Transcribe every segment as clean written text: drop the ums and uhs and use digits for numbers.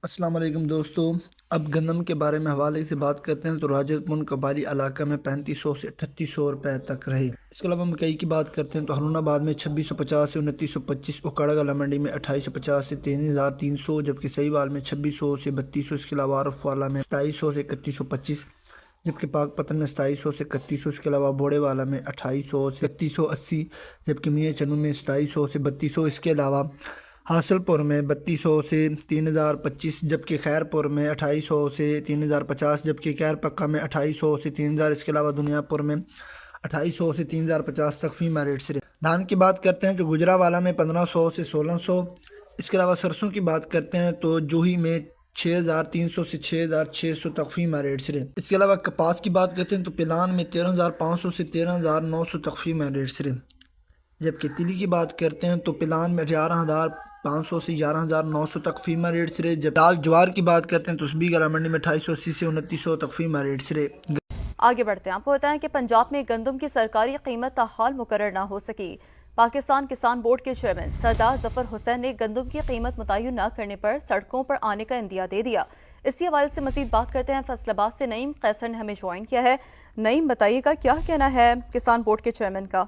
السلام علیکم دوستو، اب گندم کے بارے میں حوالے سے بات کرتے ہیں تو راجر پور قبائلی علاقہ میں 3500 سے 3800 روپے تک رہی۔ اس کے علاوہ مکئی کی بات کرتے ہیں تو ہرون آباد میں 2650 سے 2925، اوکاڑا گالا منڈی میں 2850 سے 3300، جبکہ سہیوال میں 2600 سے 3200، اس کے علاوہ عارف والا میں 2700 سے 3125، جبکہ پاک پتن میں 2700 سے 3100، اس کے علاوہ بوڑے والا میں 2800 سے 3180، جبکہ میاں چنو میں 2700 سے 3200، اس کے علاوہ حاصل پور میں 3200 سے 3025، جبکہ خیر پور میں 2800 سے 3050، جبکہ کیر پکا میں 2800 سے 3000، اس کے علاوہ دنیا پور میں 2800 سے 3050 تک فیمہ ریٹ سے۔ دھان کی بات کرتے ہیں جو گجرا والا میں 1500 سے 1600، اس کے علاوہ سرسوں کی بات کرتے ہیں تو جوہی میں 6300 سے 6600 تک فیمہ ریٹ سے۔ اس کے علاوہ کپاس کی بات کرتے ہیں تو پلان میں 13500 سے 13900 تک فیمہ ریٹ سے، جبکہ تلی کی بات کرتے ہیں تو پلان میں 11500 سے 11900 تک فیمہ ریٹ سے۔ جب دال جوار کی بات کرتے ہیں تو اس بھی گالا منڈی میں 2880 سے 2900 تک فیمہ ریٹ سے۔ آگے بڑھتے ہیں، آپ کو بتائیں کہ پنجاب میں گندم کی سرکاری قیمت تاحال مقرر نہ ہو سکی۔ پاکستان کسان بورڈ کے چیئرمین سردار ظفر حسین نے گندم کی قیمت متعین نہ کرنے پر سڑکوں پر آنے کا اندیا دے دیا۔ اسی حوالے سے مزید بات کرتے ہیں، فیصل آباد سے نعیم قیصر نے ہمیں جوائن کیا ہے۔ نعیم، بتائیے گا کیا کہنا ہے کسان بورڈ کے چیئرمین کا؟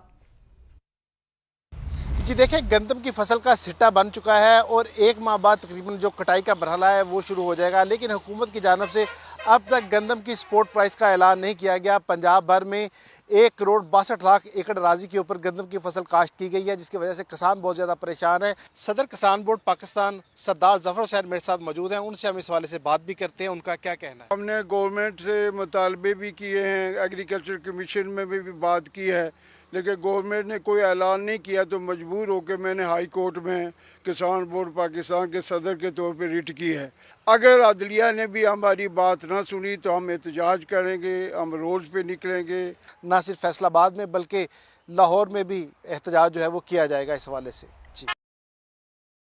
جی دیکھیں، گندم کی فصل کا سٹا بن چکا ہے اور ایک ماہ بعد تقریباً جو کٹائی کا مرحلہ ہے وہ شروع ہو جائے گا، لیکن حکومت کی جانب سے اب تک گندم کی سپورٹ پرائس کا اعلان نہیں کیا گیا۔ پنجاب بھر میں 1,62,00,000 ایکڑ اراضی کے اوپر گندم کی فصل کاشت کی گئی ہے، جس کی وجہ سے کسان بہت زیادہ پریشان ہیں۔ صدر کسان بورڈ پاکستان سردار ظفر حسین میرے ساتھ موجود ہیں، ان سے ہم اس حوالے سے بات بھی کرتے ہیں، ان کا کیا کہنا ہے۔ ہم نے گورنمنٹ سے مطالبے بھی کیے ہیں، ایگریکلچر کمیشن میں بھی بات کی ہے، لیکن گورنمنٹ نے کوئی اعلان نہیں کیا، تو مجبور ہو کے میں نے ہائی کورٹ میں کسان بورڈ پاکستان کے صدر کے طور پہ ریٹ کی ہے۔ اگر عدلیہ نے بھی ہماری بات نہ سنی تو ہم احتجاج کریں گے، ہم روڈ پہ نکلیں گے۔ نہ صرف فیصل آباد میں بلکہ لاہور میں بھی احتجاج جو ہے وہ کیا جائے گا اس حوالے سے۔